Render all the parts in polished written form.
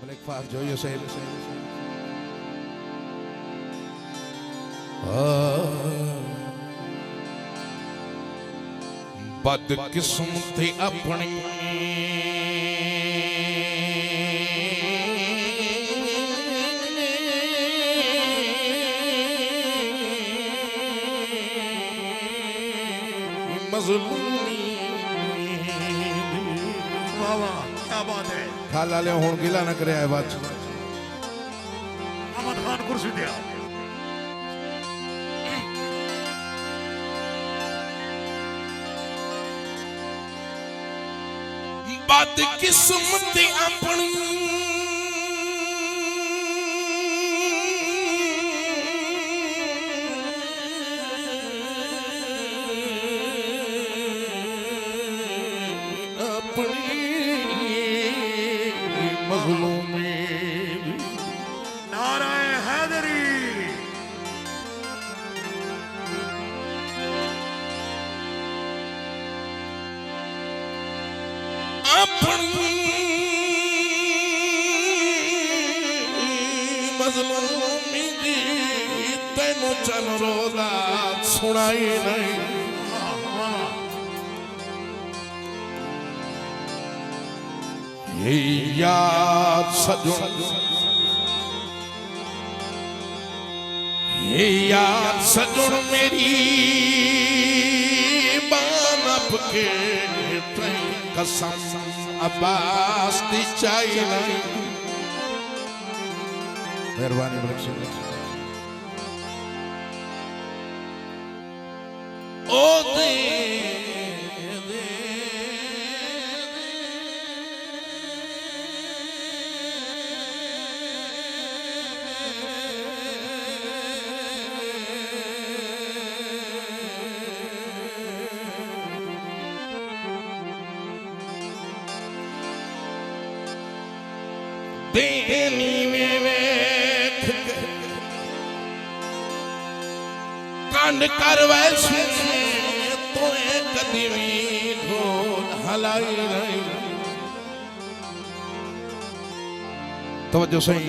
मलिक फार जोयो साहेब बदकिस्मती अपनी मजलूमी वाह वाह क्या बात है खाला ले हुण गिला न करे बात अहमद खान कुर्सी दिया बदकिस्मती अपनी मजलूमी नाराए हैदरी अपनी मजलूमी दी तेनू चल रोदा सुनाई नहीं याद सजन याद सजन मेरी बानप के कसम अब्बास दी चाहिए नहीं मेहरबानी ओ दे देनी में वेख कंड कर वैसे तो कदी भी ढोल हलाई नहीं तवज्जो सही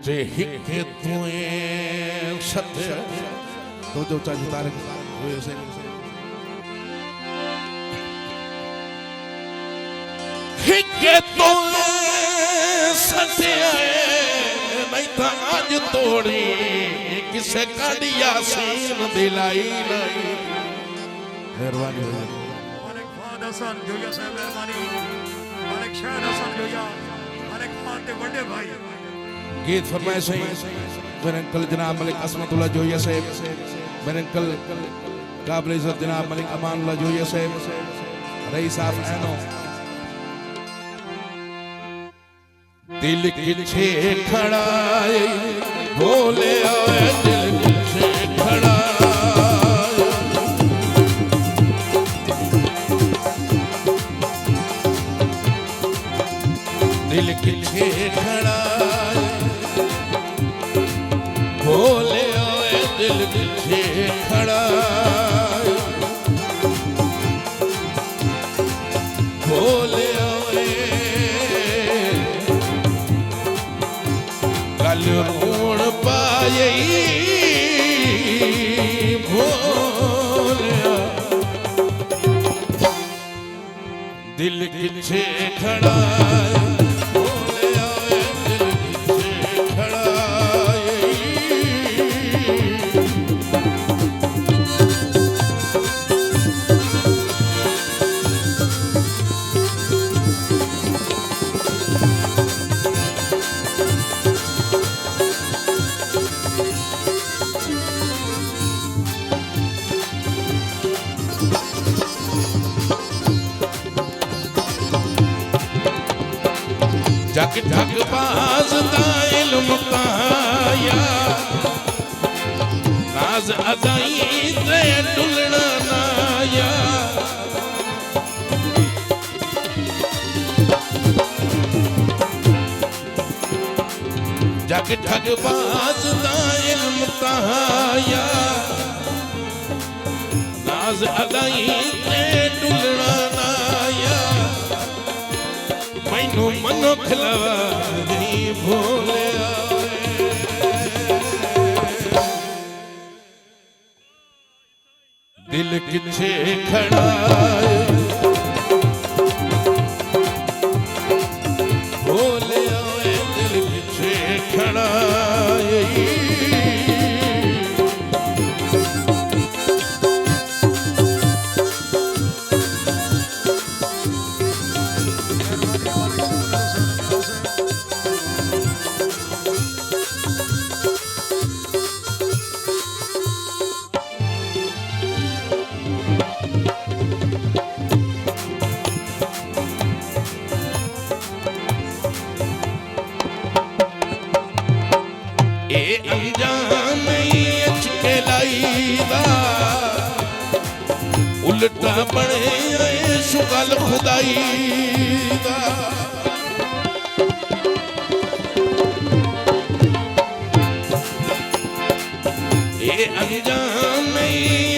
जे हिके तुए सत्य तो जो चाहे तारे हुए से हिके तो सत्य नहीं था आज तोड़ी किसे काढ़िया सीन दिलाई नहीं मेहरबानी मालिक फाद हसन जोया साहब मेहरबानी मालिक शाह हसन जोया मालिक फाद के बड़े भाई गीत फरमाए सही मेरे अंकल जनाब मलिक असमतुल्लाह जोया साहब मेरे अंकल काबिल इज्जत जनाब मलिक अमानुल्लाह जोया साहब रईस साहब ऐनो दिल किछे खड़ा बोले आए दिल किछे खड़ा दिल किछे खड़ा बोले आए दिल किछे खड़ा बोले रोण पाए भोलिया दिल किछे खड़ा भोलिया दिल किछे खड़ा जग जग बाज दा इल्म पाया नाज अदाई ते डुलना नाया जग जग बाज दा इल्म पाया नाज अदाई ते डुलना नाया मैनू मनुख लवा नहीं भोलिया दिल किथे खड़ा भोलिया दिल किथे खड़ा अनजान अचके लाईदा उल्टा बने शुगल खुदाई दा ये अनजान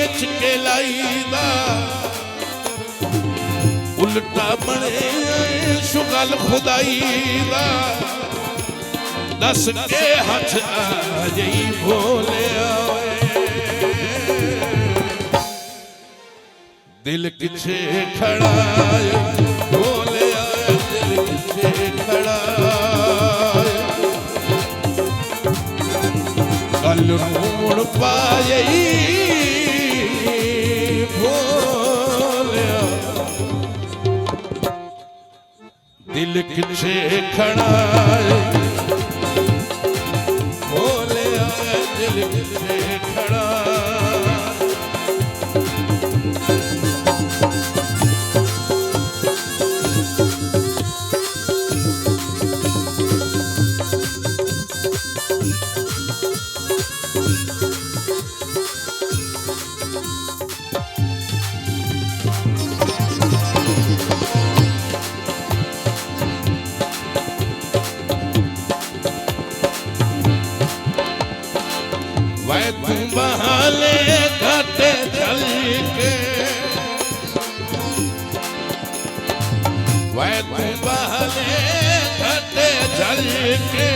अचके लाईदा उल्टा बने शुगल खुदाई दा दस के हथ आ जई भोलिया दिल किथे खड़ा भोलिया दिल किथे खड़ा कल रूण पाई भोलिया दिल किथे खड़ा दिल किथे खड़ा वै तू बहाले घाटे चल के वै तू बहाले घाटे चल के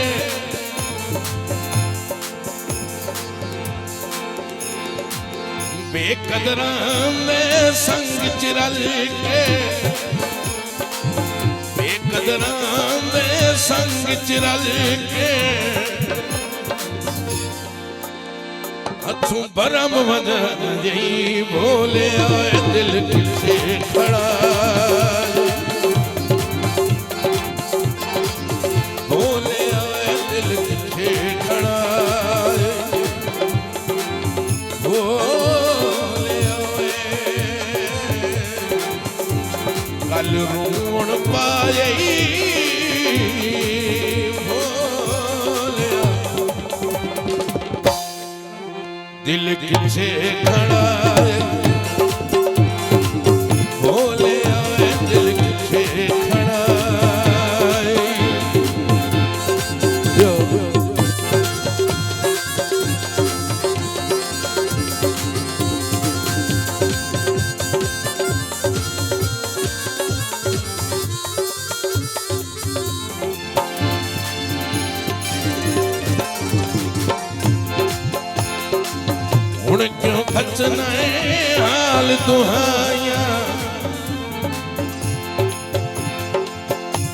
बेकदरां दे संग चिरल के बेकदरां दे संग चिरल के हथों बरम वजन जई भोलिया दिल किथे खड़ा भोलिया दिल किथे खड़ा भोलिया कल रूण पाई दिल किथे खड़ा भोलिया दिल किथे खड़ा हुण क्यों खचना हाल दुहाया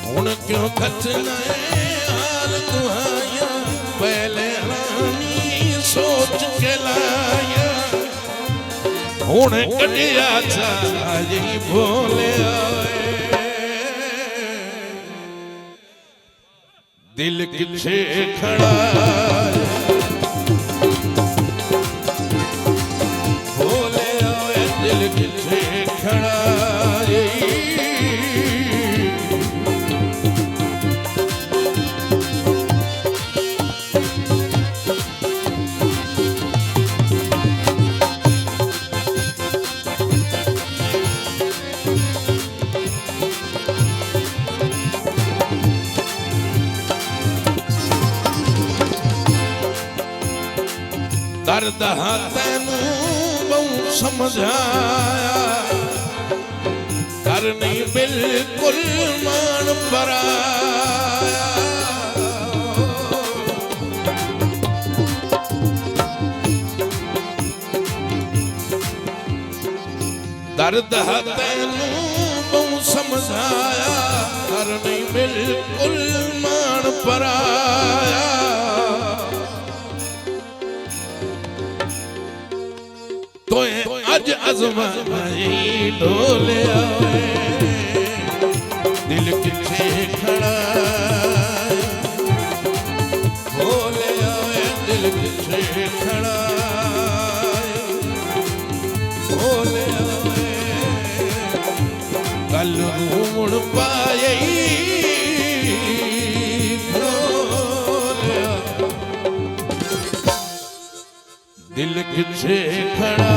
हुण क्यों खचना हाल दुहाया पहले रानी सोच के लाया हुण कटिया जी भोलिया दिल किथे खड़ा दिल किथे खड़ा दर्द तैनू बहु समझाया घर नहीं बिल्कुल मान पराया दर्द है तैनू बहु समझाया घर नहीं बिल्कुल मान पराया तो अज अजमाई डोले आवे दिल किथे खड़ा बोले आवे दिल किथे खड़ा बोले आवे कल मुड़ पाए दिल किथे खड़ा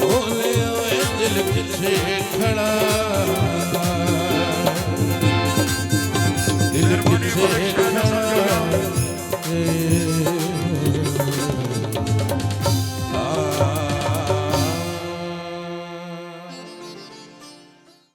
बोले ओए दिल किथे खड़ा दिल किथे